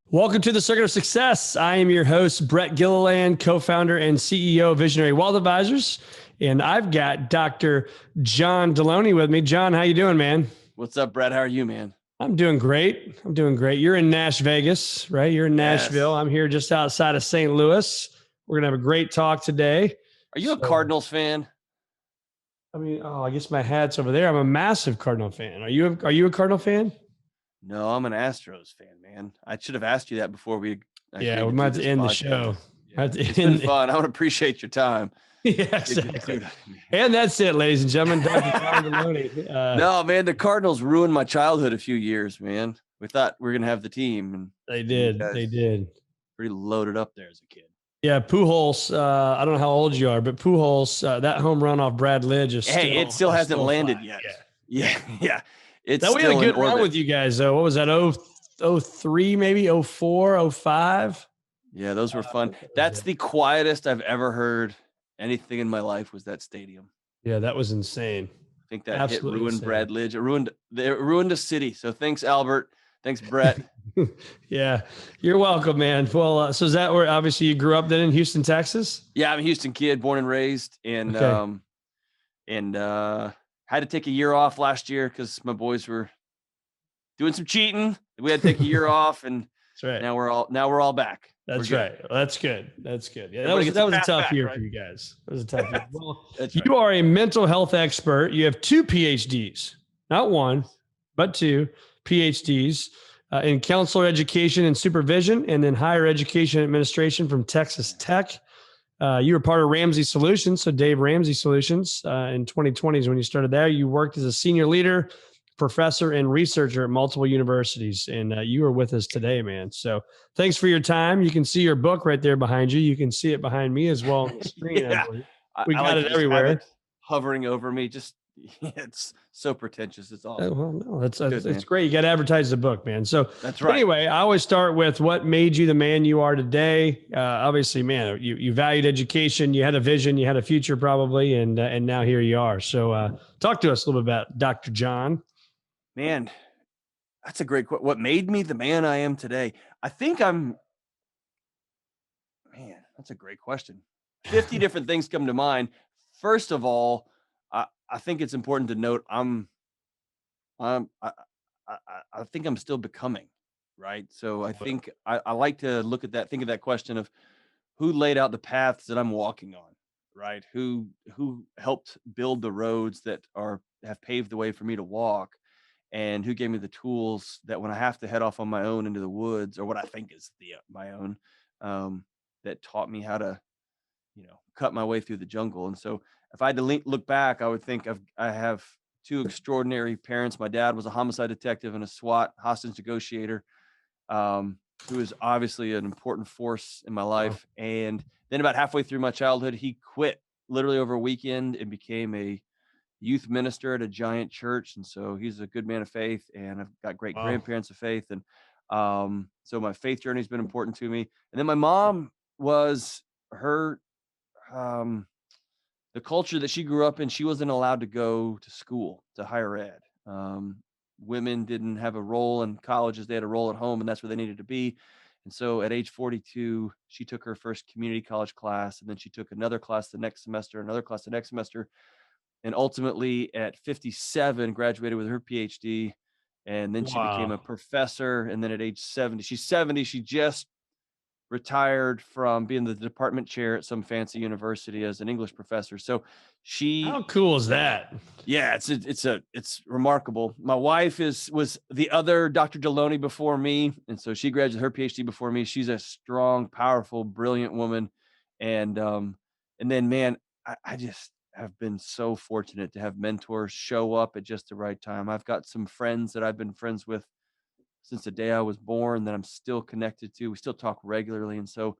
Welcome to the Circuit of Success. I am your host, Brett Gilliland, co-founder and CEO of Visionary Wealth Advisors. And I've got Dr. John Delony with me. John, how you doing, man? What's up, Brett? How are you, man? I'm doing great. You're in Nash Vegas, right? You're in Nashville. Yes. I'm here just outside of St. Louis. We're going to have a great talk today. Are you a Cardinals fan? I guess my hat's over there. I'm a massive Cardinal fan. Are you a Cardinal fan? No, I'm an Astros fan, man. I should have asked you that before we We might have to end the show. Yeah. It's been fun. I would appreciate your time. Yeah, exactly. And that's it, ladies and gentlemen. Dr. John Delony. No, man, the Cardinals ruined my childhood a few years, man. We thought we were going to have the team. And They did. Pretty loaded up there as a kid. Yeah, Pujols. I don't know how old you are, but Pujols, that home run off Brad Lidge is it still hasn't landed yet. Yeah. We had a good run with you guys, though. What was that? 03, maybe 04, 05? Yeah, those were fun. That's the quietest I've ever heard anything in my life was that stadium. Yeah, that was insane. I think that Absolutely hit ruined insane. Brad Lidge. It ruined a city. So thanks, Albert. Thanks, Brett. Yeah, you're welcome, man. Well, so is that where obviously you grew up then in Houston, Texas? Yeah, I'm a Houston kid, born and raised, and had to take a year off last year because my boys were doing some cheating. We had to take a year off, and that's right. Now we're all back. That's right. Well, that's good. Yeah, that was a tough year for you guys. That was a tough year. Well, you are a mental health expert. You have 2 PhDs, not one, but 2 PhDs in counselor education and supervision, and then higher education administration from Texas Tech. You were part of Ramsey Solutions, so Dave Ramsey Solutions in 2020 is when you started there. You worked as a senior leader, professor, and researcher at multiple universities, and you are with us today, man. So thanks for your time. You can see your book right there behind you. You can see it behind me as well on the screen. Yeah. We got it everywhere. Hovering over me, it's so pretentious. It's awesome. No, it's great. You got to advertise the book, man. So that's right. Anyway, I always start with what made you the man you are today. Obviously, man, you valued education. You had a vision. You had a future probably, and now here you are. So talk to us a little bit about Dr. John. Man, that's a great question. What made me the man I am today? I think that's a great question. 50 different things come to mind. First of all, I think it's important to note I think I'm still becoming, right? So I think I like to look at that, think of that question of who laid out the paths that I'm walking on, right? Who helped build the roads that have paved the way for me to walk, and who gave me the tools that when I have to head off on my own into the woods, or what I think is my own, that taught me how to, cut my way through the jungle. And so if I had to look back, I would think I have 2 extraordinary parents. My dad was a homicide detective and a SWAT hostage negotiator, who is obviously an important force in my life. And then about halfway through my childhood, he quit literally over a weekend and became a youth minister at a giant church. And so he's a good man of faith, and I've got great grandparents of faith. And so my faith journey has been important to me. And then my mom was the culture that she grew up in, she wasn't allowed to go to school, to higher ed. Women didn't have a role in colleges. They had a role at home, and that's where they needed to be. And so at age 42, she took her first community college class, and then she took another class the next semester, another class the next semester. And ultimately at 57, graduated with her PhD. And then she became a professor. And then at age 70, she just retired from being the department chair at some fancy university as an English professor. So how cool is that? Yeah, it's remarkable. My wife was the other Dr. Delony before me. And so she graduated her PhD before me. She's a strong, powerful, brilliant woman. And then, man, I just have been so fortunate to have mentors show up at just the right time. I've got some friends that I've been friends with since the day I was born that I'm still connected to. We still talk regularly. And so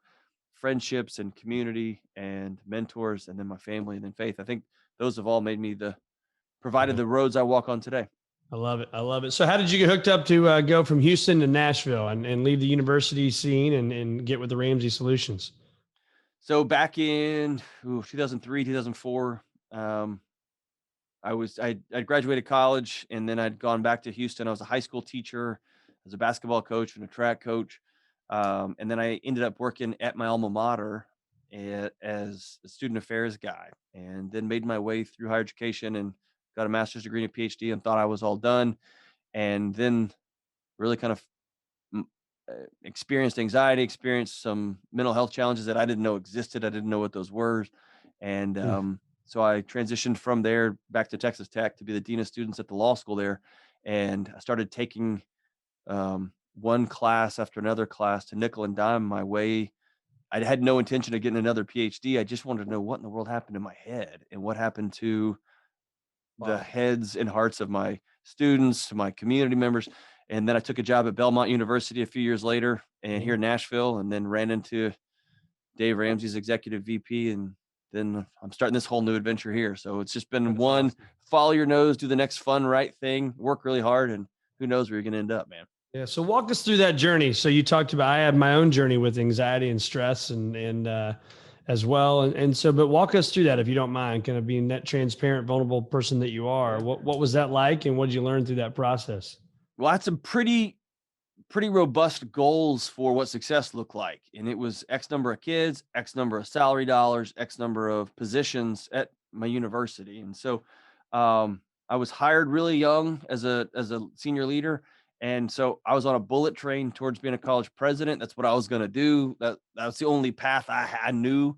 friendships and community and mentors, and then my family, and then faith, I think those have all made me provided the roads I walk on today. I love it. So how did you get hooked up to go from Houston to Nashville and leave the university scene and get with the Ramsey Solutions? So back in 2003, 2004, I graduated college, and then I'd gone back to Houston. I was a high school teacher, as a basketball coach and a track coach. And then I ended up working at my alma mater as a student affairs guy, and then made my way through higher education and got a master's degree and a PhD and thought I was all done. And then really kind of mm, experienced anxiety, experienced some mental health challenges that I didn't know existed. I didn't know what those were. And Mm. so I transitioned from there back to Texas Tech to be the dean of students at the law school there. And I started taking one class after another class to nickel and dime my way. I had no intention of getting another PhD. I just wanted to know what in the world happened to my head and what happened to the Wow. heads and hearts of my students, to my community members. And then I took a job at Belmont University a few years later and here Yeah. in Nashville, and then ran into Dave Ramsey's executive VP. And then I'm starting this whole new adventure here. So it's just been That's one, awesome. follow your nose, do the next fun, right thing, work really hard, and who knows where you're going to end up, man. Yeah. So walk us through that journey. So you talked about, I had my own journey with anxiety and stress as well. But walk us through that if you don't mind, kind of being that transparent, vulnerable person that you are. What was that like? And what did you learn through that process? Well, I had some pretty robust goals for what success looked like. And it was X number of kids, X number of salary dollars, X number of positions at my university. And so I was hired really young as a senior leader. And so I was on a bullet train towards being a college president. That's what I was going to do. That was the only path I knew.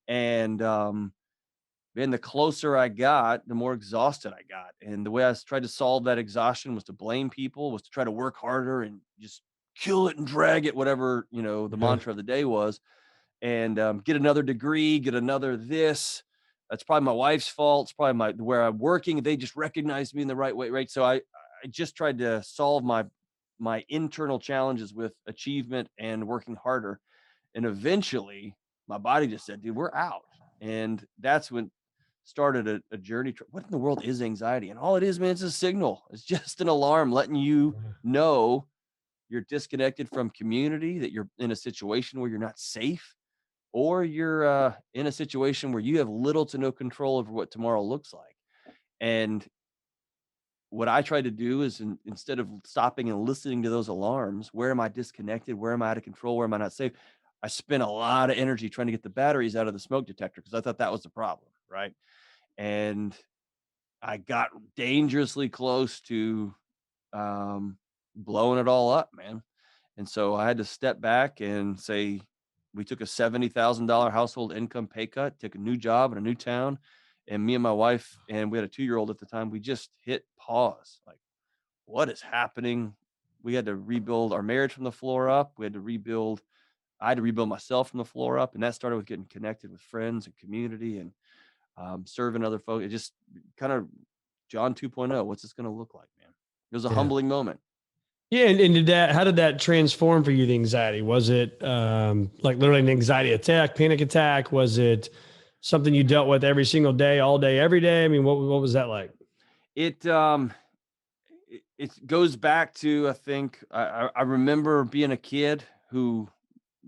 And man, the closer I got, the more exhausted I got. And the way tried to solve that exhaustion was to blame people, was to try to work harder and just kill it and drag it, whatever, the Yeah. mantra of the day was, and get another degree, get another this. That's probably my wife's fault. It's probably where I'm working. They just recognized me in the right way, right? So I just tried to solve my internal challenges with achievement and working harder. And eventually my body just said, dude, we're out. And that's when started a journey. What in the world is anxiety? And all it is, man, it's a signal. It's just an alarm letting you know you're disconnected from community, that you're in a situation where you're not safe, or you're in a situation where you have little to no control over what tomorrow looks like. And what I try to do is instead of stopping and listening to those alarms, where am I disconnected? Where am I out of control? Where am I not safe? I spent a lot of energy trying to get the batteries out of the smoke detector because I thought that was the problem, right? And I got dangerously close to um, blowing it all up, man. And so I had to step back and say, we took a $70,000 household income pay cut, took a new job in a new town. And me and my wife, and we had a 2-year-old at the time, we just hit pause. Like, what is happening? We had to rebuild our marriage from the floor up. I had to rebuild myself from the floor up. And that started with getting connected with friends and community and serving other folks. It just kind of John 2.0. What's this going to look like, man? It was a Yeah. humbling moment. Yeah. And how did that transform for you, the anxiety? Was it like literally an anxiety attack, panic attack? Was it something you dealt with every single day, all day, every day? I mean, what was that like? It goes back to, I think I remember being a kid who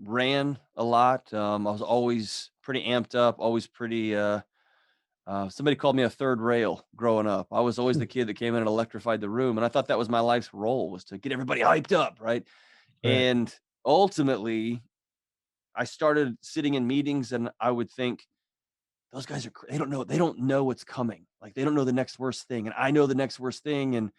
ran a lot. I was always pretty amped up, always pretty somebody called me a third rail growing up. I was always the kid that came in and electrified the room. And I thought that was my life's role, was to get everybody hyped up. Right. Right. And ultimately I started sitting in meetings and I would think, those guys they don't know what's coming. Like, they don't know the next worst thing. And I know the next worst thing. And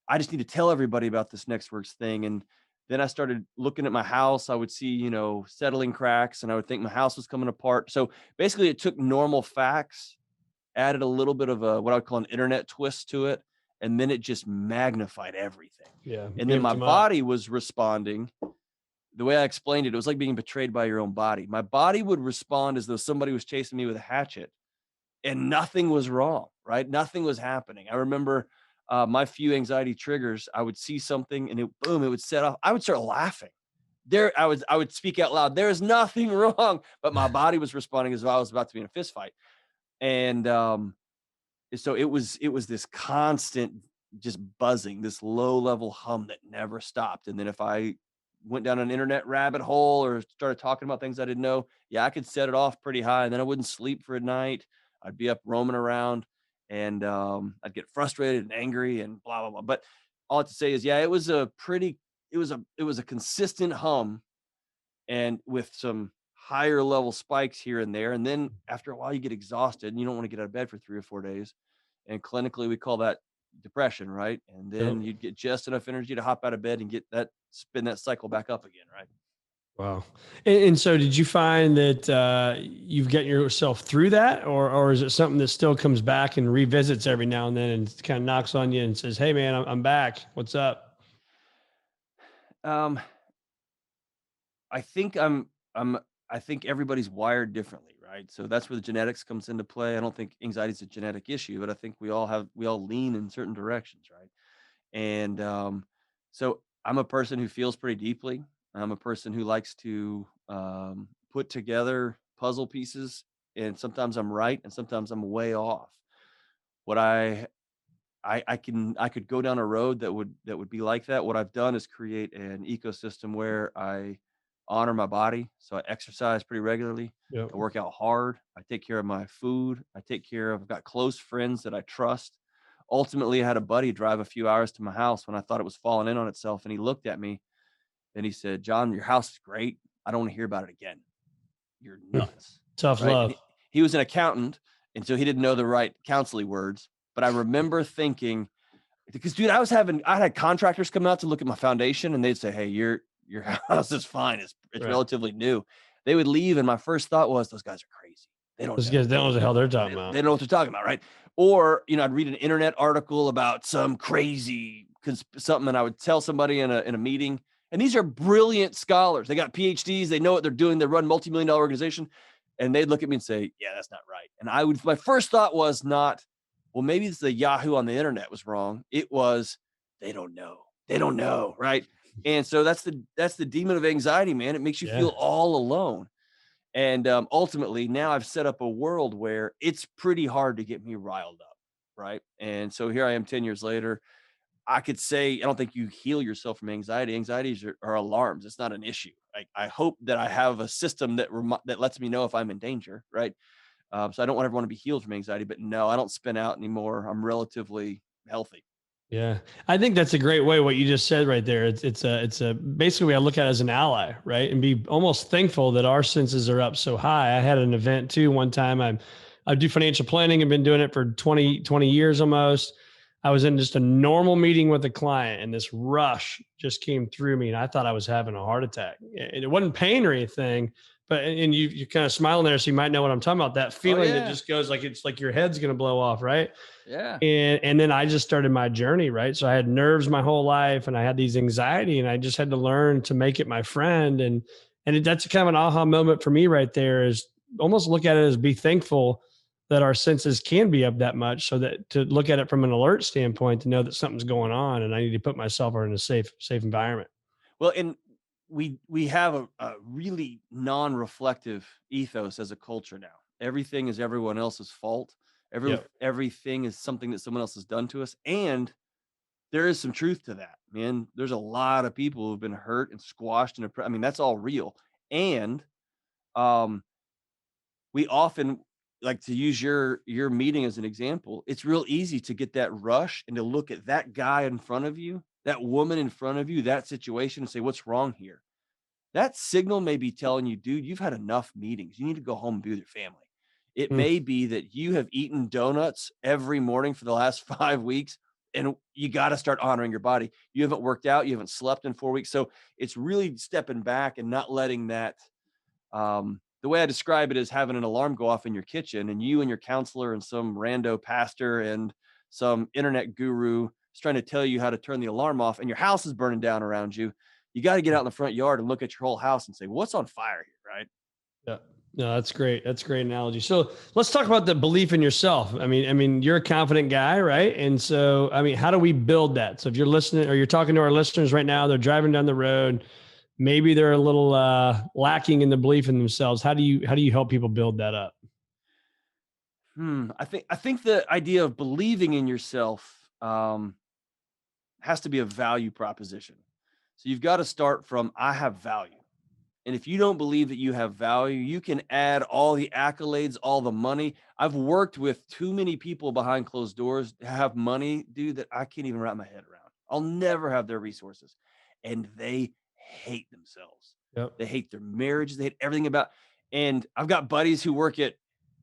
I just need to tell everybody about this next worst thing. And then I started looking at my house. I would see, settling cracks, and I would think my house was coming apart. So basically it took normal facts, added a little bit of what I would call an internet twist to it, and then it just magnified everything. Yeah. And then Amped my them up. body was responding. The way I explained it, it was like being betrayed by your own body. My body would respond as though somebody was chasing me with a hatchet, and nothing was wrong, right? Nothing was happening. I remember my few anxiety triggers. I would see something and boom, it would set off. I would start laughing. I would speak out loud. There is nothing wrong, but my body was responding as though I was about to be in a fist fight. And so it was this constant just buzzing, this low level hum that never stopped. And then if I went down an internet rabbit hole or started talking about things I didn't know, yeah, I could set it off pretty high, and then I wouldn't sleep for a night. I'd be up roaming around, and I'd get frustrated and angry and blah blah blah. But all I have to say is, yeah, it was a consistent hum and with some higher level spikes here and there. And then after a while, you get exhausted and you don't want to get out of bed for 3 or 4 days. And clinically, we call that depression, right? And then Yep. you'd get just enough energy to hop out of bed and spin that cycle back up again, right? Wow. And so did you find that you've gotten yourself through that, or is it something that still comes back and revisits every now and then and kind of knocks on you and says, "Hey man, I'm back. What's up?" Um, I think I'm I think everybody's wired differently, right? So that's where the genetics comes into play. I don't think anxiety is a genetic issue, but I think we all lean in certain directions, right? And so I'm a person who feels pretty deeply. I'm a person who likes to put together puzzle pieces, and sometimes I'm right, and sometimes I'm way off. What I could go down a road that would be like that. What I've done is create an ecosystem where I honor my body. So I exercise pretty regularly. Yep. I work out hard. I take care of my food. I've got close friends that I trust. Ultimately, I had a buddy drive a few hours to my house when I thought it was falling in on itself. And he looked at me and he said, "John, your house is great. I don't want to hear about it again. You're nuts." Tough Right. And love. he was an accountant. And so he didn't know the right counseling words. But I remember thinking, because dude, I had contractors come out to look at my foundation and they'd say, "Hey, your house is fine. It's Right. relatively new." They would leave, and my first thought was, those guys are crazy. They don't Those know. guys don't know what the hell they're talking They about. don't know what they're talking about, right? Or, I'd read an internet article about some crazy something, and I would tell somebody in a meeting, and these are brilliant scholars. They got PhDs, they know what they're doing, they run multi-million-dollar organization, and they'd look at me and say, "Yeah, that's not right." And my first thought was not, well, maybe it's the Yahoo on the internet was wrong. It was, they don't know. They don't know, right? And so that's the demon of anxiety, man. It makes you Yeah. feel all alone. And ultimately, now I've set up a world where it's pretty hard to get me riled up, right? And so here I am 10 years later. I could say, I don't think you heal yourself from anxiety. Anxieties are alarms. It's not an issue. I hope that I have a system that lets me know if I'm in danger, right? So I don't want everyone to be healed from anxiety, but no, I don't spin out anymore. I'm relatively healthy. Yeah, I think that's a great way. What you just said right there. It's a basically I look at it as an ally, right? And be almost thankful that our senses are up so high. I had an event too one time. I do financial planning and been doing it for 20 years almost. I was in just a normal meeting with a client and this rush just came through me and I thought I was having a heart attack. And it wasn't pain or anything, but and you kind of smiling there, so you might know what I'm talking about. That Oh feeling that yeah, just goes like it's like your head's gonna blow off, right? yeah. And then I just started my journey, right? So I had nerves my whole life and I had these anxiety and I just had to learn to make it my friend. That's kind of an aha moment for me right there is almost look at it as be thankful that our senses can be up that much so that to look at it from an alert standpoint to know that something's going on and I need to put myself in a safe environment. Well, and we have a really non-reflective ethos as a culture now. Everything is everyone else's fault. Yep. Everything is something that someone else has done to us. And there is some truth to that, man. There's a lot of people who've been hurt and squashed and I mean, that's all real. And um, we often, like, to use your meeting as an example, it's real easy to get that rush and to look at that guy in front of you, that woman in front of you, that situation and say, "What's wrong here?" That signal may be telling you, "Dude, you've had enough meetings. You need to go home and be with your family." It Mm, may be that you have eaten donuts every morning for the last 5 weeks, and you got to start honoring your body. You haven't worked out, you haven't slept in 4 weeks. So it's really stepping back and not letting that. The way I describe it is having an alarm go off in your kitchen, and you and your counselor and some rando pastor and some internet guru is trying to tell you how to turn the alarm off, and your house is burning down around you. You got to get out in the front yard and look at your whole house and say, "What's on fire here?" Right? yeah. No, that's great. That's a great analogy. So let's talk about the belief in yourself. I mean, you're a confident guy, right? And so, I mean, how do we build that? So if you're listening or you're talking to our listeners right now, they're driving down the road, maybe they're a little lacking in the belief in themselves. How do you help people build that up? I think the idea of believing in yourself has to be a value proposition. So you've got to start from, "I have value." And if you don't believe that you have value, you can add all the accolades, all the money. I've worked with too many people behind closed doors to have money, dude, that I can't even wrap my head around. I'll never have their resources. And they hate themselves. Yep. They hate their marriages. They hate everything about. And I've got buddies who work at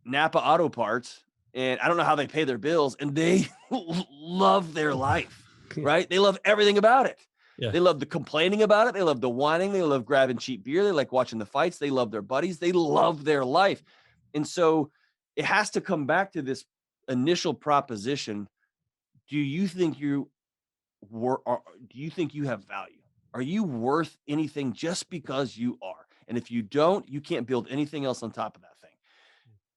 Napa Auto Parts, and I don't know how they pay their bills, and they love their life, right? They love everything about it. Yeah. They love the complaining about it. They love the whining. They love grabbing cheap beer. They like watching the fights. They love their buddies. They love their life. And so it has to come back to this initial proposition. Do you think do you think you have value? Are you worth anything just because you are? And if you don't, you can't build anything else on top of that thing.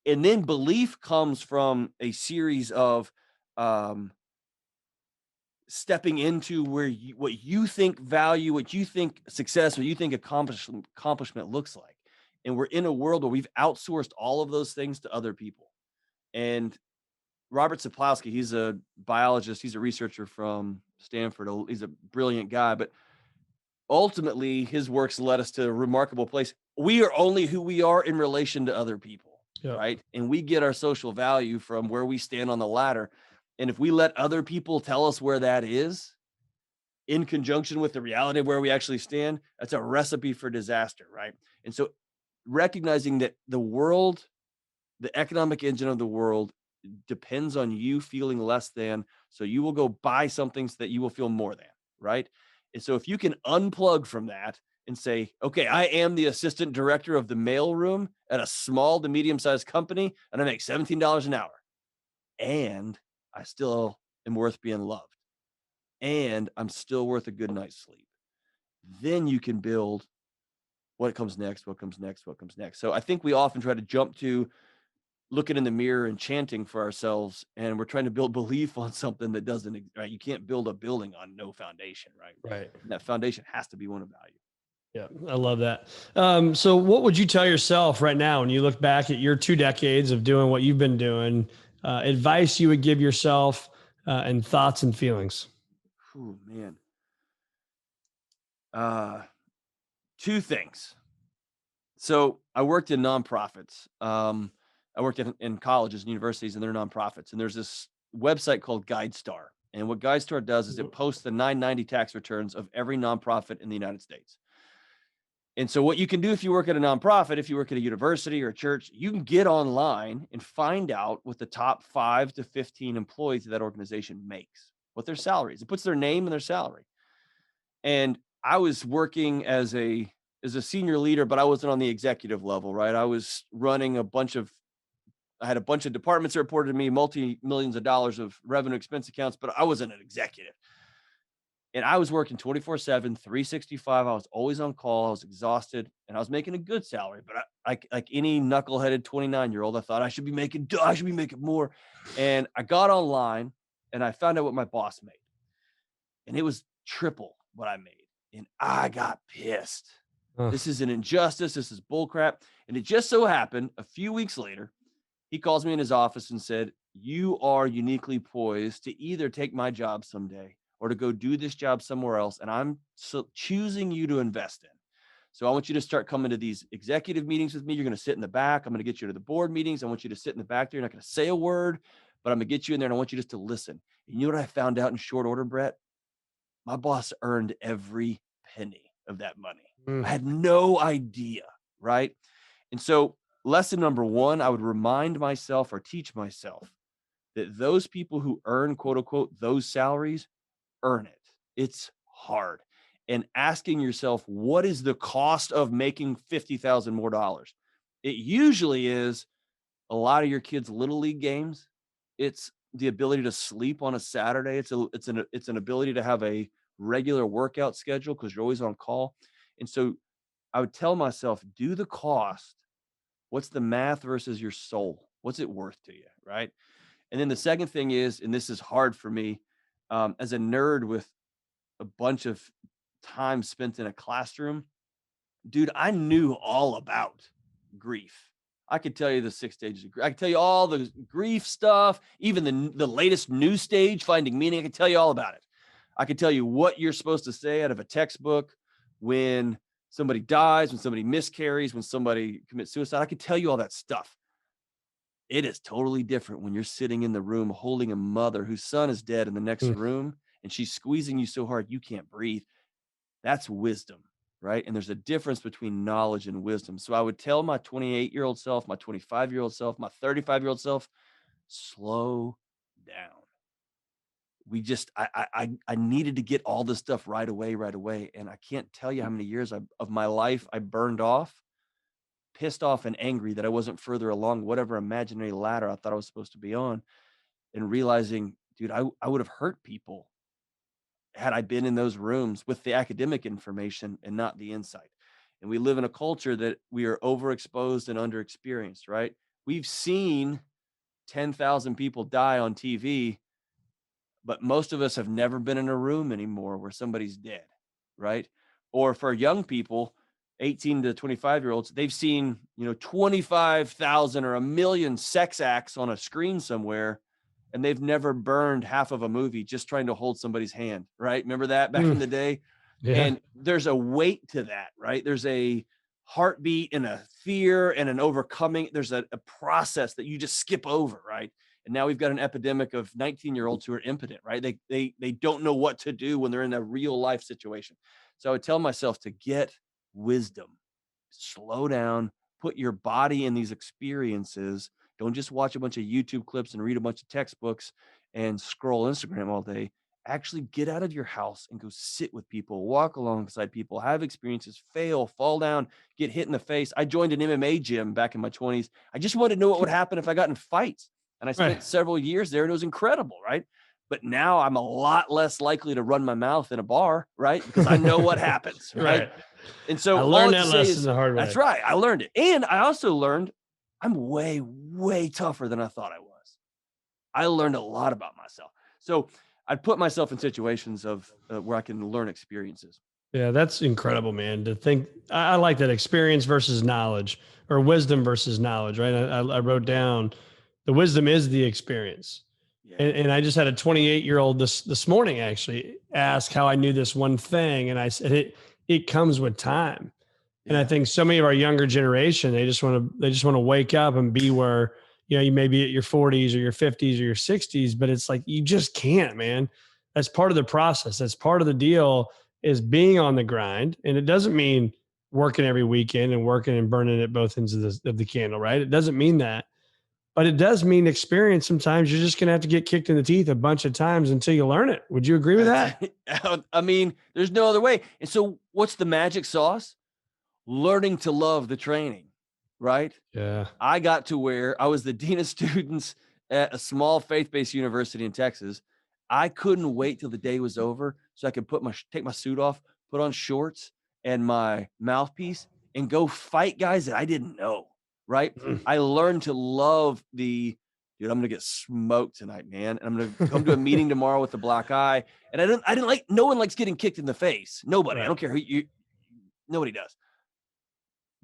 And then belief comes from a series of stepping into what you think value, what you think success, what you think accomplishment looks like. And we're in a world where we've outsourced all of those things to other people. And Robert Sapolsky, he's a biologist, he's a researcher from Stanford. He's a brilliant guy, but ultimately his works led us to a remarkable place. We are only who we are in relation to other people, right? And we get our social value from where we stand on the ladder. And if we let other people tell us where that is, in conjunction with the reality of where we actually stand, that's a recipe for disaster, right? And so recognizing that the world, the economic engine of the world, depends on you feeling less than, so you will go buy something so that you will feel more than, right? And so if you can unplug from that and say, okay, I am the assistant director of the mailroom at a small to medium-sized company, and I make $17 an hour, and I still am worth being loved, and I'm still worth a good night's sleep, then you can build what comes next, what comes next, what comes next. So I think we often try to jump to looking in the mirror and chanting for ourselves, and we're trying to build belief on something that doesn't, right? You can't build a building on no foundation, right? Right. And that foundation has to be one of value. Yeah, I love that. So what would you tell yourself right now when you look back at your 2 decades of doing what you've been doing, advice you would give yourself, and thoughts and feelings? Oh, man. 2 things. So I worked in nonprofits. I worked in colleges and universities, and they're nonprofits. And there's this website called GuideStar. And what GuideStar does is it posts the 990 tax returns of every nonprofit in the United States. And so what you can do if you work at a nonprofit, if you work at a university or a church, you can get online and find out what the top 5 to 15 employees of that organization makes, what their salaries. It puts their name and their salary. And I was working as a senior leader, but I wasn't on the executive level, right? I was running I had a bunch of departments that reported to me, multi-millions of dollars of revenue expense accounts, but I wasn't an executive. And I was working 24/7, 365. I was always on call. I was exhausted, and I was making a good salary. But like any knuckleheaded 29-year-old, I thought I should be making more. And I got online and I found out what my boss made, and it was triple what I made. And I got pissed. This is an injustice. This is bullcrap. And it just so happened a few weeks later, he calls me in his office and said, "You are uniquely poised to either take my job someday or to go do this job somewhere else. And I'm choosing you to invest in. So I want you to start coming to these executive meetings with me. You're going to sit in the back. I'm going to get you to the board meetings. I want you to sit in the back there. You're not going to say a word, but I'm going to get you in there, and I want you just to listen." And you know what I found out in short order, Brett? My boss earned every penny of that money. I had no idea, right? And so lesson number 1, I would remind myself or teach myself that those people who earn, quote unquote, those salaries earn it. It's hard. And asking yourself, what is the cost of making $50,000 more dollars? It usually is a lot of your kids' little league games. It's the ability to sleep on a Saturday. It's an ability to have a regular workout schedule because you're always on call. And so I would tell myself, do the cost. What's the math versus your soul? What's it worth to you, right? And then the second thing is, and this is hard for me, as a nerd with a bunch of time spent in a classroom, dude, I knew all about grief. I could tell you the 6 stages of grief. I could tell you all the grief stuff, even the latest new stage, finding meaning. I could tell you all about it. I could tell you what you're supposed to say out of a textbook when somebody dies, when somebody miscarries, when somebody commits suicide. I could tell you all that stuff. It is totally different when you're sitting in the room holding a mother whose son is dead in the next room, and she's squeezing you so hard you can't breathe. That's wisdom, right? And there's a difference between knowledge and wisdom. So I would tell my 28-year-old self, my 25-year-old self, my 35-year-old self, slow down. I needed to get all this stuff right away. And I can't tell you how many years of my life I burned off, pissed off and angry that I wasn't further along whatever imaginary ladder I thought I was supposed to be on, and realizing, dude, I would have hurt people had I been in those rooms with the academic information and not the insight. And we live in a culture that we are overexposed and underexperienced, right? We've seen 10,000 people die on TV, but most of us have never been in a room anymore where somebody's dead, right? Or for young people, 18 to 25-year-olds, they've seen, 25,000 or a million sex acts on a screen somewhere, and they've never burned half of a movie just trying to hold somebody's hand, right? Remember that back in the day? Yeah. And there's a weight to that, right? There's a heartbeat and a fear and an overcoming. There's a process that you just skip over, right? And now we've got an epidemic of 19-year-olds who are impotent, right? They don't know what to do when they're in a real life situation. So I would tell myself to get wisdom, slow down, put your body in these experiences. Don't just watch a bunch of YouTube clips and read a bunch of textbooks and scroll Instagram all day. Actually get out of your house and go sit with people, walk alongside people, have experiences, fail, fall down, get hit in the face. I joined an MMA gym back in my 20s. I just wanted to know what would happen if I got in fights. And I spent several years there, and it was incredible, right? But now I'm a lot less likely to run my mouth in a bar, right? Because I know what happens, right? And so I learned that lesson the hard way. That's right. I learned it. And I also learned I'm way, way tougher than I thought I was. I learned a lot about myself. So I'd put myself in situations of where I can learn experiences. Yeah, that's incredible, man. To think, I like that, experience versus knowledge, or wisdom versus knowledge, right? I wrote down the wisdom is the experience. Yeah. And I just had a 28-year-old this morning actually ask how I knew this one thing. And I said, it comes with time. Yeah. And I think so many of our younger generation, they just want to wake up and be where, you may be at your 40s or your 50s or your 60s, but it's like, you just can't, man. That's part of the process. That's part of the deal, is being on the grind. And it doesn't mean working every weekend and working and burning at both ends of the candle, right? It doesn't mean that. But it does mean experience. Sometimes you're just going to have to get kicked in the teeth a bunch of times until you learn it. Would you agree with that? I mean, there's no other way. And so what's the magic sauce? Learning to love the training, right? Yeah. I got to where I was the dean of students at a small faith-based university in Texas. I couldn't wait till the day was over so I could take my suit off, put on shorts and my mouthpiece, and go fight guys that I didn't know. Right. I learned to love dude, I'm going to get smoked tonight, man. And I'm going to come to a meeting tomorrow with a black eye. And I didn't like, no one likes getting kicked in the face. Nobody. Right. I don't care nobody does.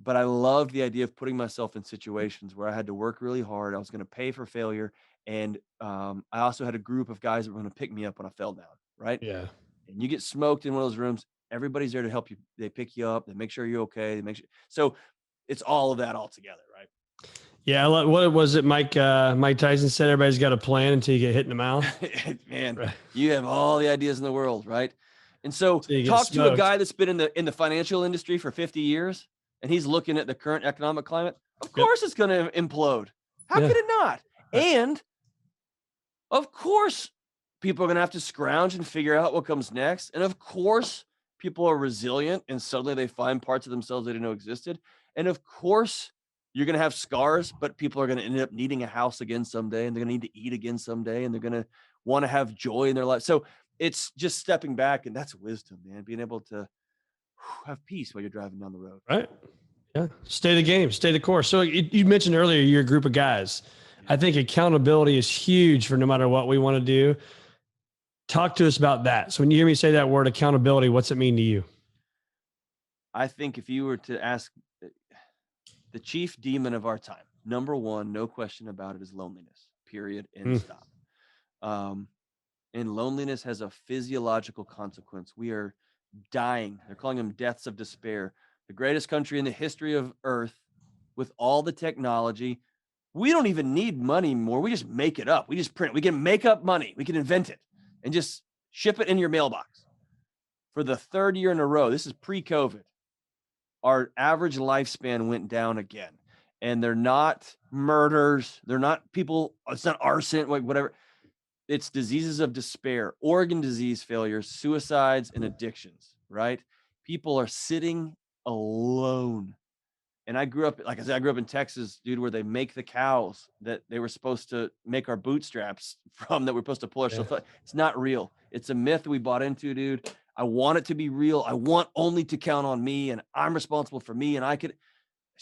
But I loved the idea of putting myself in situations where I had to work really hard. I was going to pay for failure. And I also had a group of guys that were going to pick me up when I fell down. Right. Yeah. And you get smoked in one of those rooms. Everybody's there to help you. They pick you up. They make sure you're okay. They make sure. So it's all of that all together, right? Yeah. What was it? Mike Tyson said, everybody's got a plan until you get hit in the mouth. Man, right. You have all the ideas in the world, right? And so talk to a guy that's been in the financial industry for 50 years, and he's looking at the current economic climate. Of course it's going to implode. How could it not? Right. And of course, people are going to have to scrounge and figure out what comes next. And of course, people are resilient, and suddenly they find parts of themselves they didn't know existed. And of course, you're going to have scars, but people are going to end up needing a house again someday, and they're going to need to eat again someday, and they're going to want to have joy in their life. So it's just stepping back, and that's wisdom, man, being able to have peace while you're driving down the road. Right. Yeah. Stay the game, stay the course. So you mentioned earlier, you're a group of guys. I think accountability is huge for no matter what we want to do. Talk to us about that. So when you hear me say that word accountability, what's it mean to you? I think if you were to ask the chief demon of our time, number one, no question about it, is loneliness, period, and stop. And loneliness has a physiological consequence. We are dying. They're calling them deaths of despair. The greatest country in the history of Earth, with all the technology. We don't even need money anymore. We just make it up. We just print it. We can make up money. We can invent it and just ship it in your mailbox. For the third year in a row, this is pre-COVID, our average lifespan went down again. And they're not murders. They're not people. It's not arson, like whatever. It's diseases of despair, organ disease failures, suicides, and addictions, right? People are sitting alone. And I grew up, like I said, I grew up in Texas, dude, where they make the cows that they were supposed to make our bootstraps from, that we're supposed to pull ourselves up. It's not real. It's a myth we bought into, dude. I want it to be real. I want only to count on me, and I'm responsible for me. And it's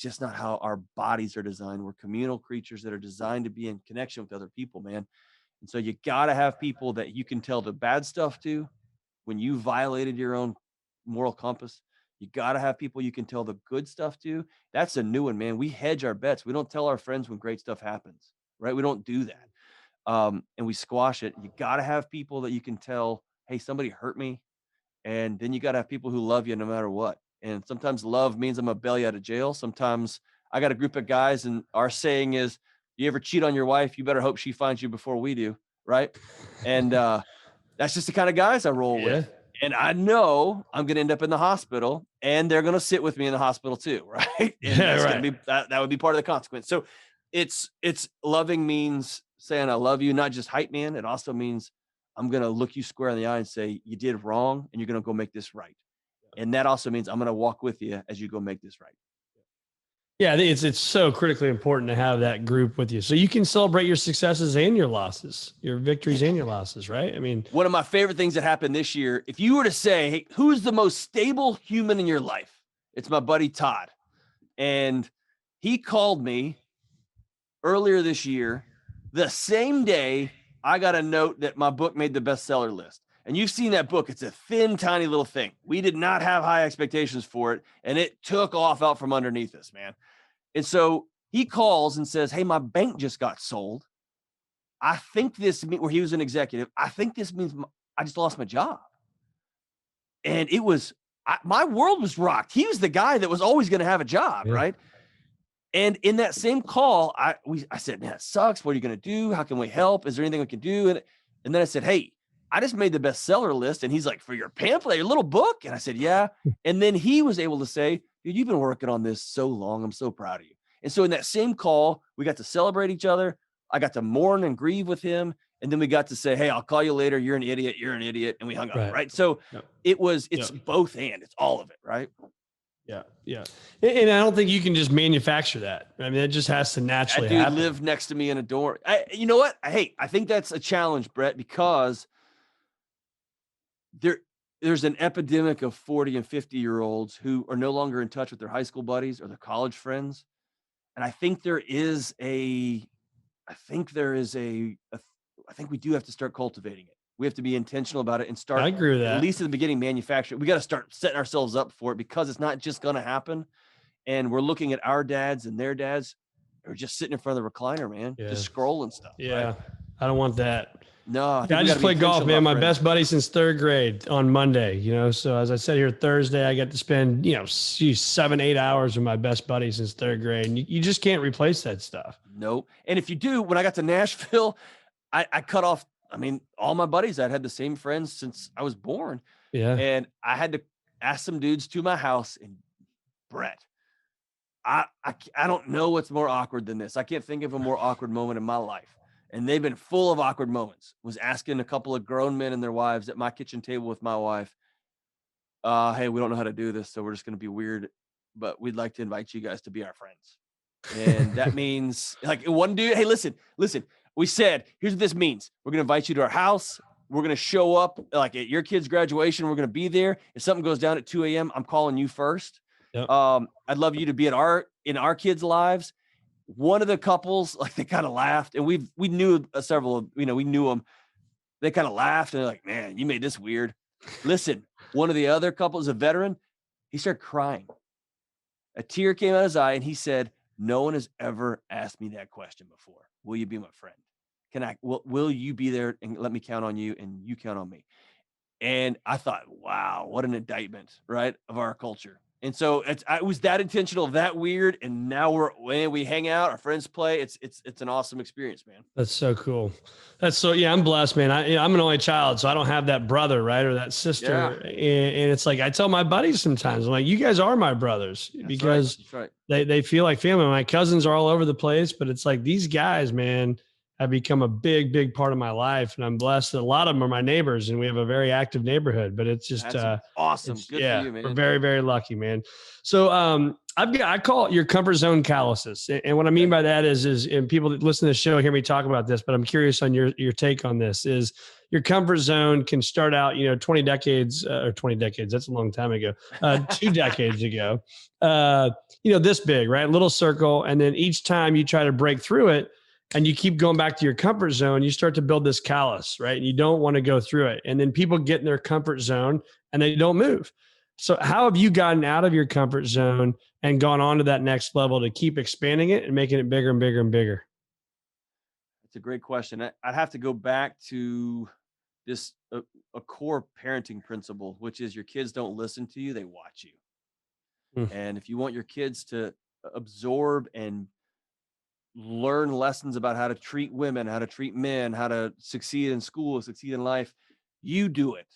just not how our bodies are designed. We're communal creatures that are designed to be in connection with other people, man. And so you got to have people that you can tell the bad stuff to when you violated your own moral compass. You got to have people you can tell the good stuff to. That's a new one, man. We hedge our bets. We don't tell our friends when great stuff happens, right? We don't do that. And we squash it. You got to have people that you can tell, hey, somebody hurt me. And then you got to have people who love you no matter what. And sometimes love means I'm going to bail you out of jail. Sometimes I got a group of guys, and our saying is, you ever cheat on your wife, you better hope she finds you before we do, right? And that's just the kind of guys I roll with. And I know I'm going to end up in the hospital, and they're going to sit with me in the hospital too, right? And that's going to be that would be part of the consequence. So it's loving means saying I love you, not just hype man. It also means I'm going to look you square in the eye and say you did wrong, and you're going to go make this right. And that also means I'm going to walk with you as you go make this right. Yeah, I think it's so critically important to have that group with you, so you can celebrate your successes and your losses, your victories and your losses, right? I mean, one of my favorite things that happened this year, if you were to say, hey, who's the most stable human in your life? It's my buddy Todd. And he called me earlier this year, the same day I got a note that my book made the bestseller list. And you've seen that book. It's a thin, tiny little thing. We did not have high expectations for it, and it took off out from underneath us, man. And so he calls and says, hey, my bank just got sold. I think this means, where he was an executive, I think this means I just lost my job. And it was, my world was rocked. He was the guy that was always going to have a job, right? And in that same call, I said, man, it sucks. What are you going to do? How can we help? Is there anything we can do? And then I said, hey, I just made the bestseller list. And he's like, for your pamphlet, your little book? And I said, yeah. And then he was able to say, dude, you've been working on this so long. I'm so proud of you. And so in that same call, we got to celebrate each other. I got to mourn and grieve with him. And then we got to say, hey, I'll call you later. You're an idiot. You're an idiot. And we hung up, right? So it's both and it's all of it, right? Yeah. Yeah. And I don't think you can just manufacture that. I mean, it just has to naturally happen. Live next to me in a dorm. You know what? I think that's a challenge, Brett, because there's an epidemic of 40 and 50-year-olds who are no longer in touch with their high school buddies or their college friends. And I think I think we do have to start cultivating it. We have to be intentional about it and start, I agree with that. At least at the beginning, manufacturing. We got to start setting ourselves up for it, because it's not just going to happen. And we're looking at our dads and their dads who are just sitting in front of the recliner, man, just scrolling stuff. Yeah. Right? I don't want that. No, I just played golf, man. My best buddy since third grade on Monday, So as I said here, Thursday, I got to spend, 7-8 hours with my best buddy since third grade. And you just can't replace that stuff. Nope. And if you do, when I got to Nashville, I cut off, all my buddies. I'd had the same friends since I was born. Yeah. And I had to ask some dudes to my house, and Brett, I don't know what's more awkward than this. I can't think of a more awkward moment in my life. And they've been full of awkward moments. Was asking a couple of grown men and their wives at my kitchen table with my wife, hey, we don't know how to do this, so we're just going to be weird, but we'd like to invite you guys to be our friends. And that means, like, one dude, hey, listen, we said, here's what this means. We're going to invite you to our house. We're going to show up like at your kid's graduation. We're going to be there. If something goes down at 2 a.m., I'm calling you first. Yep. I'd love you to be in our kids' lives. One of the couples, like, they kind of laughed, and we knew several of, we knew them. They kind of laughed, and they're like, man, you made this weird. Listen, one of the other couples, a veteran, he started crying. A tear came out of his eye, and he said, no one has ever asked me that question before. Will you be my friend? Will you be there and let me count on you and you count on me? And I thought, wow, what an indictment, right, of our culture. And so it was that intentional, that weird. And now when we hang out, our friends play. It's an awesome experience, man. That's so cool. Yeah, I'm blessed, man. I'm an only child, so I don't have that brother, right? Or that sister. Yeah. And it's like, I tell my buddies sometimes, I'm like, you guys are my brothers because That's right. they feel like family. My cousins are all over the place, but it's like these guys, man, have become a big, big part of my life. And I'm blessed that a lot of them are my neighbors and we have a very active neighborhood, but it's just, awesome. Good for you, man. We're very, very lucky, man. So, I call it your comfort zone calluses. And what I mean by that is, and people that listen to the show hear me talk about this, but I'm curious on your take on this is your comfort zone can start out, 20 decades or 20 decades. That's a long time ago, 2 decades ago, this big, right? Little circle. And then each time you try to break through it, and you keep going back to your comfort zone, you start to build this callus, right? And you don't want to go through it. And then people get in their comfort zone and they don't move. So how have you gotten out of your comfort zone and gone on to that next level to keep expanding it and making it bigger and bigger and bigger? It's a great question. I'd have to go back to this, a core parenting principle, which is your kids don't listen to you, they watch you. And if you want your kids to absorb and learn lessons about how to treat women, how to treat men, how to succeed in school, succeed in life, you do it.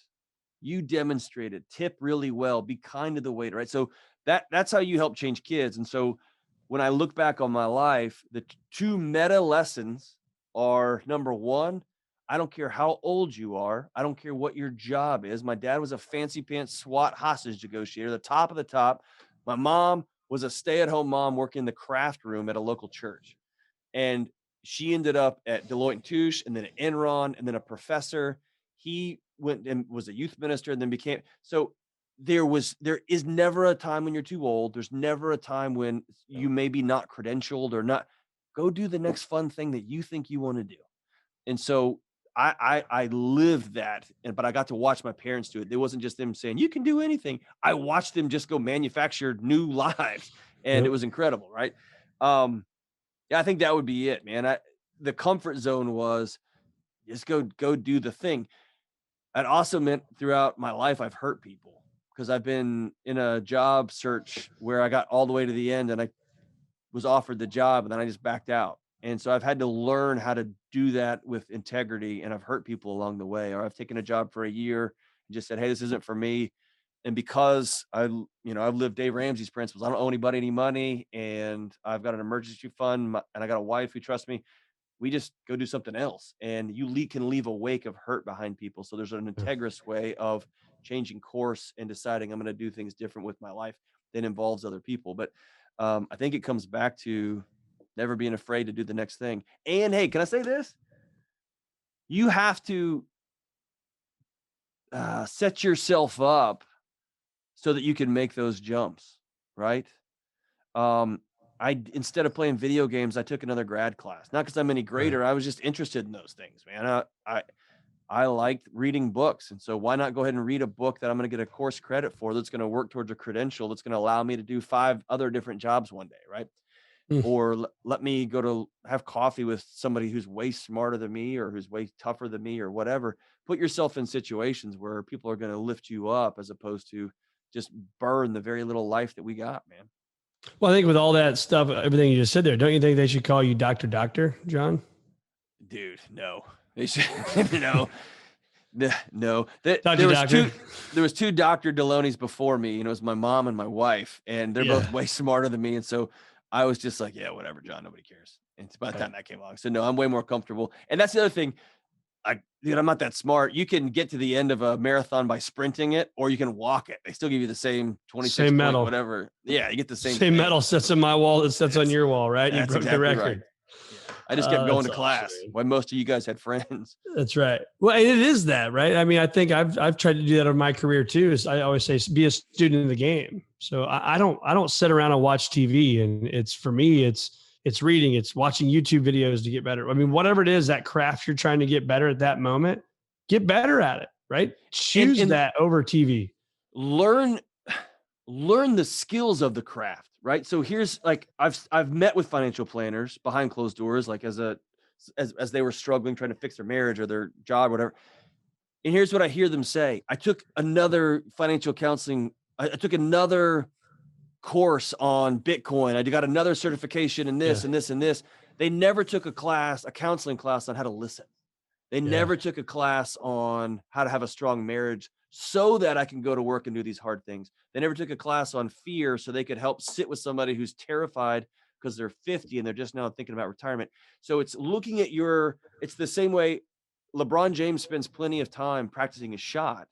You demonstrate it, tip really well, be kind to the waiter, right? So that's how you help change kids. And so when I look back on my life, the two meta lessons are, number one, I don't care how old you are. I don't care what your job is. My dad was a fancy pants SWAT hostage negotiator, the top of the top. My mom was a stay-at-home mom working in the craft room at a local church. And she ended up at Deloitte and Touche and then at Enron and then a professor. He went and was a youth minister and then became, so there is never a time when you're too old. There's never a time when you maybe not credentialed or not. Go do the next fun thing that you think you want to do. And so I lived that, but I got to watch my parents do it. It wasn't just them saying, you can do anything. I watched them just go manufacture new lives. And it was incredible. Right. Yeah, I think that would be it, man. The comfort zone was just go do the thing. It also meant throughout my life, I've hurt people because I've been in a job search where I got all the way to the end and I was offered the job and then I just backed out. And so I've had to learn how to do that with integrity, and I've hurt people along the way. Or I've taken a job for a year and just said, hey, this isn't for me. And because I've lived Dave Ramsey's principles, I don't owe anybody any money, and I've got an emergency fund, and I got a wife who trusts me. We just go do something else, and you can leave a wake of hurt behind people. So there's an integrous way of changing course and deciding I'm going to do things different with my life that involves other people. But I think it comes back to never being afraid to do the next thing. And hey, can I say this? You have to set yourself up so that you can make those jumps, right? Instead of playing video games, I took another grad class. Not because I'm any greater. I was just interested in those things, man. I liked reading books. And so why not go ahead and read a book that I'm going to get a course credit for that's going to work towards a credential that's going to allow me to do 5 other different jobs one day, right? Or let me go to have coffee with somebody who's way smarter than me or who's way tougher than me or whatever. Put yourself in situations where people are going to lift you up as opposed to just burn the very little life that we got, man. Well, I think with all that stuff, everything you just said there, don't you think they should call you Doctor, John? Dude, no. They should, no. No. There was 2 Dr. Delonys before me, and it was my mom and my wife, and they're both way smarter than me. And so I was just like, yeah, whatever, John, nobody cares. And by the time that came along, so no, I'm way more comfortable. And that's the other thing. I'm not that smart. You can get to the end of a marathon by sprinting it, or you can walk it. They still give you the same 26 medal, whatever. Yeah, you get the same medal sets on my wall. It sets on your wall, right? You broke the record. Right. Yeah. I just kept going to class. Why most of you guys had friends. That's right. Well, it is that, right? I mean, I think I've tried to do that in my career too. Is I always say, be a student of the game. So I don't sit around and watch TV. And for me, it's reading, it's watching YouTube videos to get better. I mean, whatever it is, that craft you're trying to get better at that moment, get better at it, right? Choose that over TV. Learn the skills of the craft, right? So here's I've met with financial planners behind closed doors, like as they were struggling, trying to fix their marriage or their job, or whatever. And here's what I hear them say. I took another financial counseling. I took another course on Bitcoin. I got another certification in this and this and this. They never took a counseling class on how to listen. They never took a class on how to have a strong marriage so that I can go to work and do these hard things. They never took a class on fear so they could help sit with somebody who's terrified because they're 50 and they're just now thinking about retirement. So it's looking at it's the same way LeBron James spends plenty of time practicing his shot,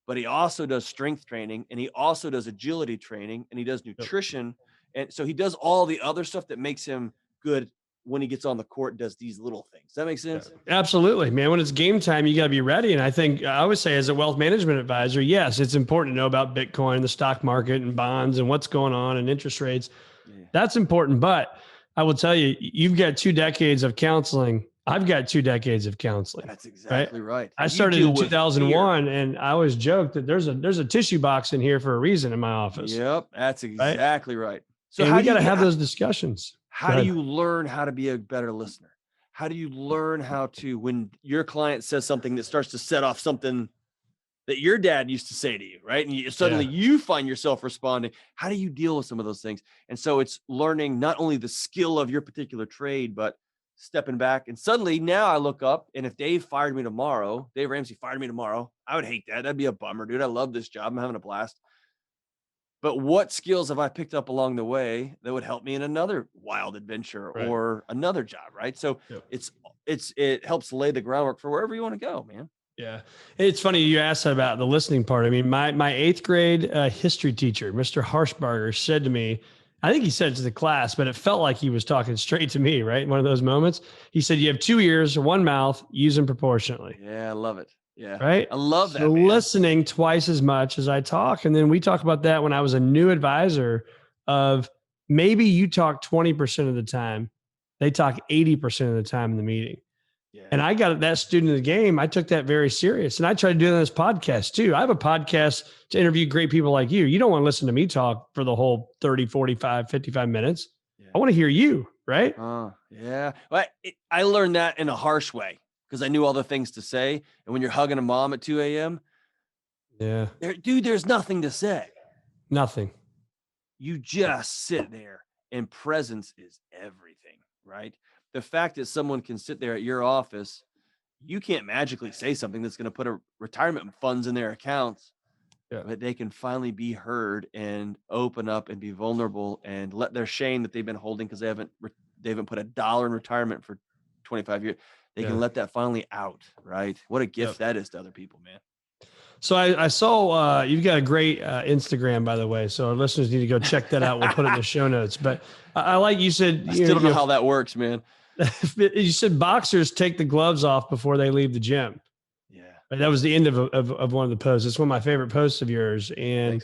but he also does strength training and he also does agility training and he does nutrition. And so he does all the other stuff that makes him good when he gets on the court and does these little things. Does that make sense? Absolutely, man. When it's game time, you got to be ready. And I think I always say as a wealth management advisor, yes, it's important to know about Bitcoin, the stock market and bonds and what's going on and interest rates. Yeah. That's important. But I will tell you, you've got 2 decades of counseling. I've got 2 decades of counseling. That's exactly right. I started in 2001 and I always joke that there's a tissue box in here for a reason in my office. Yep. That's exactly right. So we got to have those discussions. How do you learn how to be a better listener? How do you learn how to, when your client says something that starts to set off something that your dad used to say to you, right? And suddenly you find yourself responding. How do you deal with some of those things? And so it's learning not only the skill of your particular trade, but stepping back. And suddenly now I look up and if Dave Ramsey fired me tomorrow, I would hate that. That'd be a bummer, dude. I love this job. I'm having a blast. But what skills have I picked up along the way that would help me in another wild adventure or another job, right? So it helps lay the groundwork for wherever you want to go, man. Yeah. It's funny you asked about the listening part. I mean, my 8th grade history teacher, Mr. Harshbarger, said to me, I think he said it to the class, but it felt like he was talking straight to me, right? One of those moments. He said, you have 2 ears, 1 mouth, use them proportionately. Yeah, I love it. Yeah. Right. I love that. So listening twice as much as I talk. And then we talk about that when I was a new advisor of maybe you talk 20% of the time. They talk 80% of the time in the meeting. Yeah. And I got that student of the game. I took that very serious. And I try to do that on this podcast too. I have a podcast to interview great people like you. You don't want to listen to me talk for the whole 30, 45, 55 minutes. Yeah. I want to hear you. Right. Yeah. Well, I learned that in a harsh way. Because I knew all the things to say. And when you're hugging a mom at 2 a.m., there's nothing to say. Nothing. You just sit there and presence is everything, right? The fact that someone can sit there at your office, you can't magically say something that's going to put a retirement funds in their accounts, but they can finally be heard and open up and be vulnerable and let their shame that they've been holding because they haven't put $1 in retirement for 25 years. They can let that finally out, right? What a gift that is to other people, man. So I saw you've got a great Instagram, by the way. So our listeners need to go check that out. We'll put it in the show notes. But I like you said. I still don't know how that works, man. You said boxers take the gloves off before they leave the gym. Yeah, that was the end of one of the posts. It's one of my favorite posts of yours, and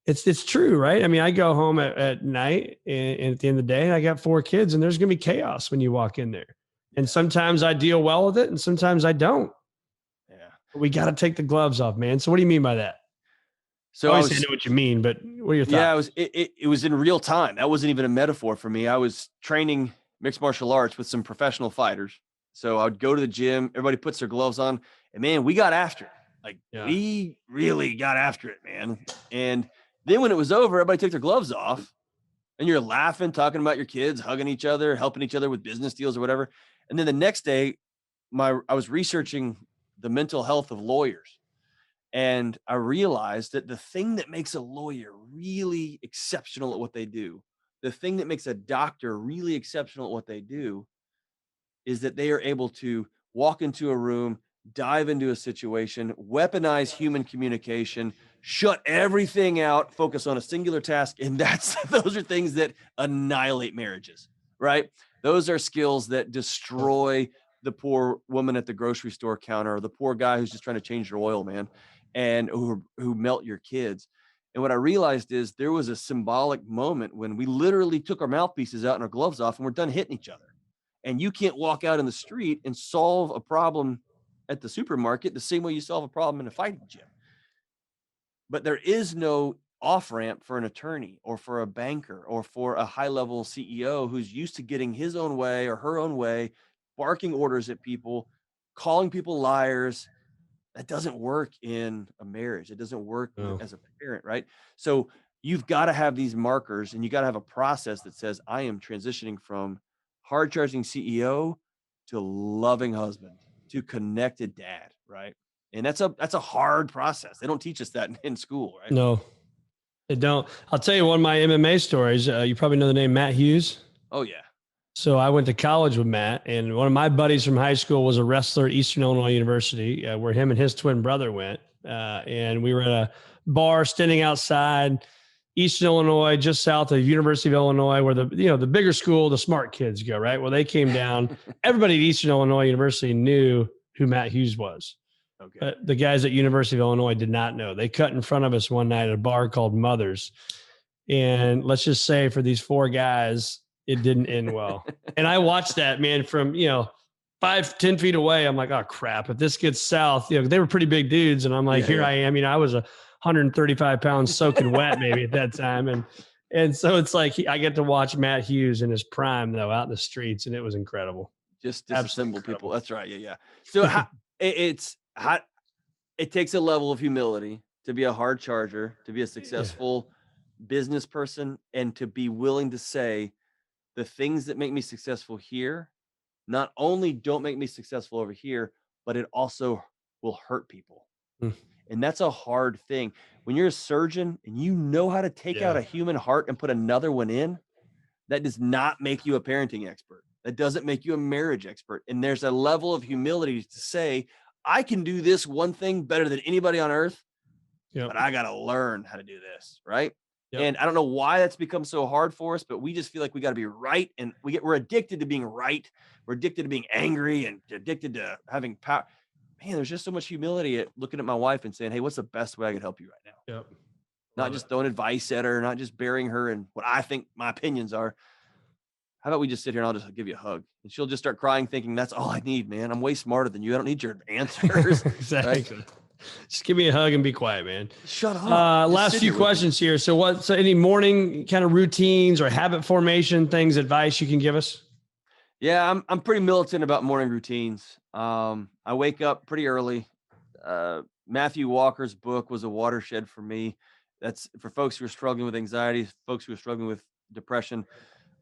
it's true, right? I mean, I go home at night, and at the end of the day, I got 4 kids, and there's gonna be chaos when you walk in there. And sometimes I deal well with it and sometimes I don't. Yeah. But we got to take the gloves off, man. So what do you mean by that? So I know what you mean, but what are your thoughts? Yeah, it was in real time. That wasn't even a metaphor for me. I was training mixed martial arts with some professional fighters. So I would go to the gym, everybody puts their gloves on, and man, we got after it. We really got after it, man. And then when it was over, everybody took their gloves off and you're laughing, talking about your kids, hugging each other, helping each other with business deals or whatever. And then the next day, I was researching the mental health of lawyers. And I realized that the thing that makes a lawyer really exceptional at what they do, the thing that makes a doctor really exceptional at what they do, is that they are able to walk into a room, dive into a situation, weaponize human communication, shut everything out, focus on a singular task. And those are things that annihilate marriages, right? Those are skills that destroy the poor woman at the grocery store counter or the poor guy who's just trying to change your oil, man, and who melt your kids. And what I realized is there was a symbolic moment when we literally took our mouthpieces out and our gloves off and we're done hitting each other. And you can't walk out in the street and solve a problem at the supermarket the same way you solve a problem in a fighting gym. But there is no off-ramp for an attorney or for a banker or for a high-level CEO who's used to getting his own way or her own way, barking orders at people, calling people liars. That doesn't work in a marriage. It doesn't work as a parent, right? So you've got to have these markers, and you got to have a process that says, I am transitioning from hard charging CEO to loving husband to connected dad. Right. And that's a hard process. They don't teach us that in school. Right. No, they don't. I'll tell you one of my MMA stories. You probably know the name Matt Hughes. Oh yeah. So I went to college with Matt, and one of my buddies from high school was a wrestler at Eastern Illinois University, where him and his twin brother went. And we were at a bar standing outside Eastern Illinois, just south of University of Illinois, where the bigger school, the smart kids go, right? Well, they came down. Everybody at Eastern Illinois University knew who Matt Hughes was. Okay. But the guys at University of Illinois did not know. They cut in front of us one night at a bar called Mother's. And let's just say for these 4 guys, it didn't end well. And I watched that, man, from, 5-10 feet away. I'm like, oh crap. If this gets south, they were pretty big dudes. And I'm like, I am, I was 135 pounds soaking wet maybe at that time. And so it's like, I get to watch Matt Hughes in his prime though, out in the streets. And it was incredible. Just disassemble people. That's right. Yeah. So it takes a level of humility to be a hard charger, to be a successful business person, and to be willing to say, the things that make me successful here, not only don't make me successful over here, but it also will hurt people. And that's a hard thing. When you're a surgeon and you know how to take out a human heart and put another one in, that does not make you a parenting expert. That doesn't make you a marriage expert. And there's a level of humility to say, I can do this one thing better than anybody on earth, but I got to learn how to do this, right? Yep. And I don't know why that's become so hard for us, but we just feel like we got to be right. And we're addicted to being right. We're addicted to being angry and addicted to having power. Man, there's just so much humility at looking at my wife and saying, hey, what's the best way I could help you right now? Yep. Not just throwing advice at her, not just burying her in what I think my opinions are. How about we just sit here and I'll just give you a hug? And she'll just start crying, thinking that's all I need, man. I'm way smarter than you. I don't need your answers. Exactly. Right? Just give me a hug and be quiet, man. Shut up. Last few questions here. So any morning kind of routines or habit formation things, advice you can give us? Yeah, I'm pretty militant about morning routines. I wake up pretty early. Matthew Walker's book was a watershed for me. That's for folks who are struggling with anxiety, folks who are struggling with depression.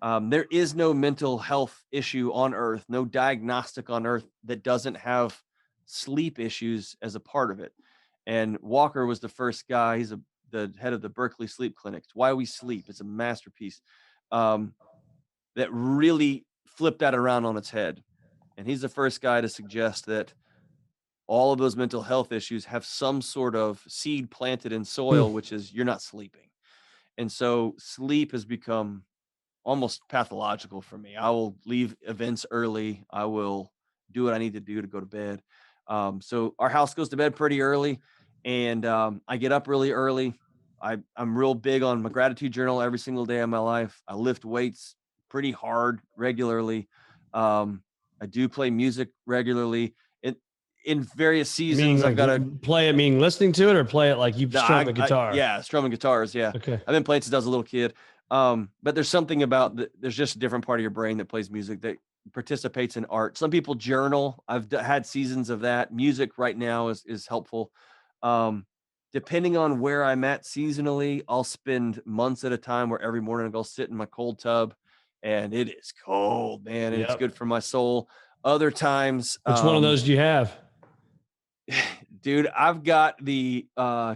There is no mental health issue on earth, no diagnostic on earth that doesn't have sleep issues as a part of it. And Walker was the first guy. He's the head of the Berkeley Sleep Clinic. It's Why We Sleep. It's a masterpiece that really flipped that around on its head. And he's the first guy to suggest that all of those mental health issues have some sort of seed planted in soil, which is you're not sleeping. And so sleep has become almost pathological for me. I will leave events early. I will do what I need to do to go to bed. So our house goes to bed pretty early, and I get up really early. I'm real big on my gratitude journal every single day of my life. I lift weights pretty hard regularly. I do play music regularly. In various seasons, I've got to play it, meaning listening to it, or play it like you strum a guitar. Strumming guitars. Yeah. Okay. I've been playing since I was a little kid. But there's something about there's just a different part of your brain that plays music, that participates in art. Some people journal. I've had seasons of that. Music right now is helpful. Depending on where I'm at seasonally, I'll spend months at a time where every morning I'll go sit in my cold tub, and it is cold, man. And it's good for my soul. Other times, which one of those do you have? Dude, I've got the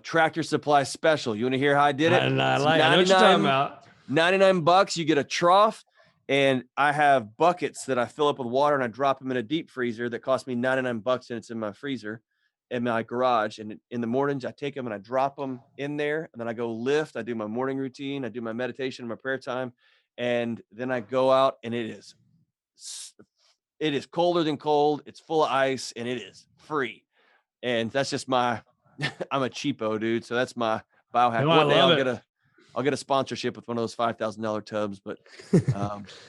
Tractor Supply special. You want to hear how I did it? I know what you're talking about. $99, you get a trough, and I have buckets that I fill up with water, and I drop them in a deep freezer that cost me $99, and it's in my freezer in my garage. And in the mornings, I take them and I drop them in there, and then I go lift. I do my morning routine. I do my meditation, my prayer time, and then I go out, and it is colder than cold. It's full of ice, and it is free. And that's just I'm a cheapo, dude. So that's my biohack. One day I'll get a sponsorship with one of those $5,000 tubs, but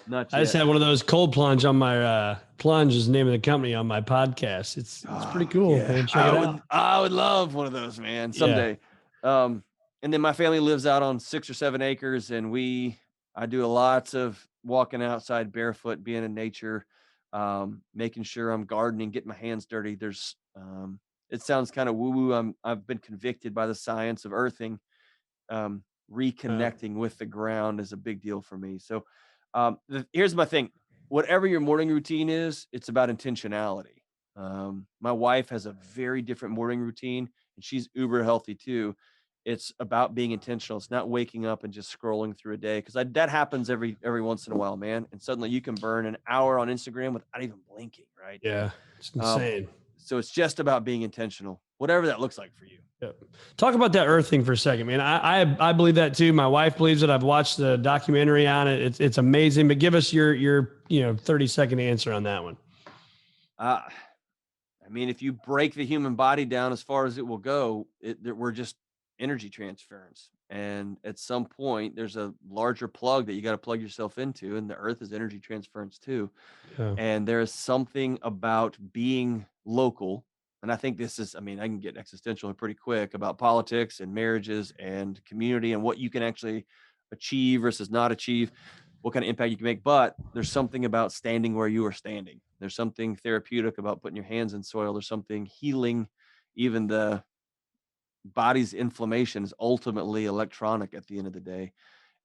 not yet. I just had one of those cold plunge on my Plunge is the name of the company on my podcast. It's pretty cool. Yeah. Man. Check it out. I would love one of those, man, someday. Yeah. And then my family lives out on 6 or 7 acres, and I do lots of walking outside barefoot, being in nature, making sure I'm gardening, getting my hands dirty. It sounds kind of woo-woo. I've been convicted by the science of earthing. reconnecting with the ground is a big deal for me. So here's my thing. Whatever your morning routine is, it's about intentionality. My wife has a very different morning routine, and she's uber healthy too. It's about being intentional. It's not waking up and just scrolling through a day, because that happens every once in a while, man. And suddenly you can burn an hour on Instagram without even blinking, right? Yeah, it's insane. So it's just about being intentional, whatever that looks like for you. Yep. Talk about that earth thing for a second, man. I believe that too. My wife believes it. I've watched the documentary on it. It's amazing. But give us your 30-second answer on that one. I mean, if you break the human body down as far as it will go, we're just energy transference. And at some point, there's a larger plug that you got to plug yourself into, and the earth is energy transference too. Yeah. And there is something about being local. And I think this is, I can get existential pretty quick about politics and marriages and community and what you can actually achieve versus not achieve, what kind of impact you can make. But there's something about standing where you are standing. There's something therapeutic about putting your hands in soil. There's something healing. Even the body's inflammation is ultimately electronic at the end of the day.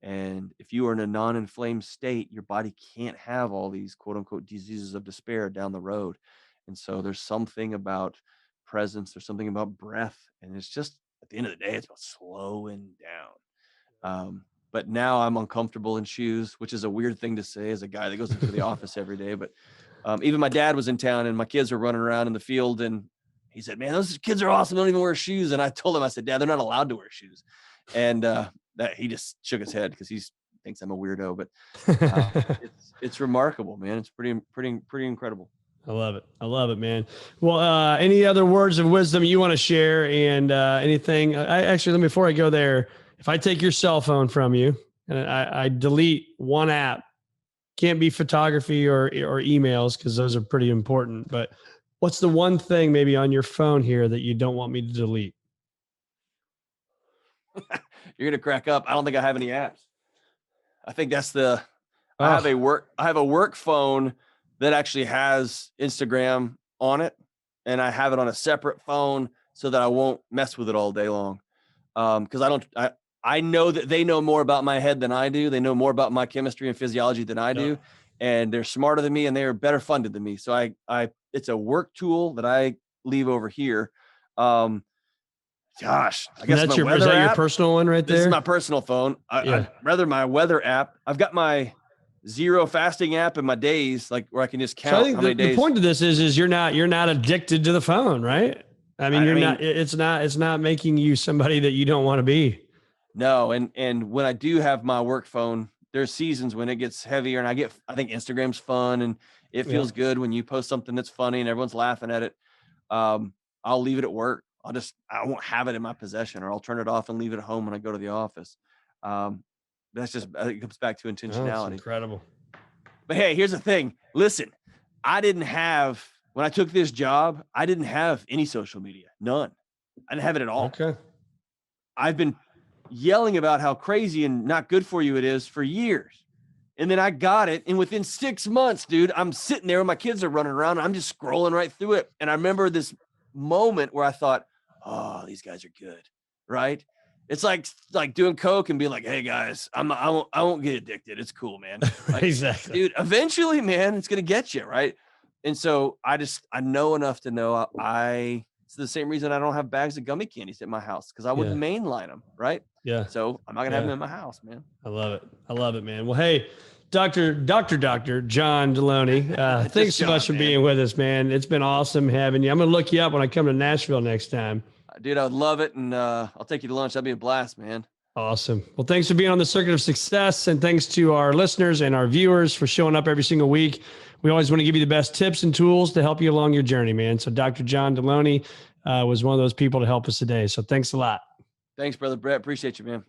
And if you are in a non-inflamed state, your body can't have all these quote unquote diseases of despair down the road. And so there's something about presence. There's something about breath. And it's just, at the end of the day, it's about slowing down. But now I'm uncomfortable in shoes, which is a weird thing to say as a guy that goes into the office every day. But even my dad was in town and my kids were running around in the field, and he said, "Man, those kids are awesome. They don't even wear shoes." And I told him, I said, "Dad, they're not allowed to wear shoes." And that he just shook his head because he thinks I'm a weirdo. But it's remarkable, man. It's pretty incredible. I love it. I love it, man. Well, any other words of wisdom you want to share, and anything? Before I go there, if I take your cell phone from you and I delete one app, can't be photography or emails, because those are pretty important. But what's the one thing maybe on your phone here that you don't want me to delete? You're going to crack up. I don't think I have any apps. I think that's I have a work phone that actually has Instagram on it, and I have it on a separate phone so that I won't mess with it all day long. Because I know that they know more about my head than I do. They know more about my chemistry and physiology than I do, and they're smarter than me, and they are better funded than me. So it's a work tool that I leave over here. Gosh, I guess is that your personal one right there? This is my personal phone. I'd rather my weather app. I've got my zero fasting app in my days, like where I can just count. So I think how many days. The point of this is you're not addicted to the phone, right? It's not making you somebody that you don't want to be. No. And when I do have my work phone, there's seasons when it gets heavier, and I think Instagram's fun, and it feels good when you post something that's funny and everyone's laughing at it. I'll leave it at work. I won't have it in my possession, or I'll turn it off and leave it at home when I go to the office. It comes back to intentionality. That's incredible. But hey, here's the thing. Listen, when I took this job, I didn't have any social media, none. I didn't have it at all. Okay. I've been yelling about how crazy and not good for you it is for years. And then I got it. And within 6 months, dude, I'm sitting there and my kids are running around, and I'm just scrolling right through it. And I remember this moment where I thought, oh, these guys are good. Right. It's like doing coke and being like, hey guys, I won't get addicted. It's cool, man. Like, exactly. Dude, eventually, man, it's going to get you. Right. And so I know enough to know it's the same reason I don't have bags of gummy candies at my house, because I wouldn't mainline them. Right. Yeah. So I'm not going to have them in my house, man. I love it. I love it, man. Well, hey, Dr. John Delony, thanks so much for being with us, man. It's been awesome having you. I'm going to look you up when I come to Nashville next time. Dude, I would love it. And I'll take you to lunch. That'd be a blast, man. Awesome. Well, thanks for being on the Circuit of Success, and thanks to our listeners and our viewers for showing up every single week. We always want to give you the best tips and tools to help you along your journey, man. So Dr. John Delony was one of those people to help us today. So thanks a lot. Thanks, brother Brett. Appreciate you, man.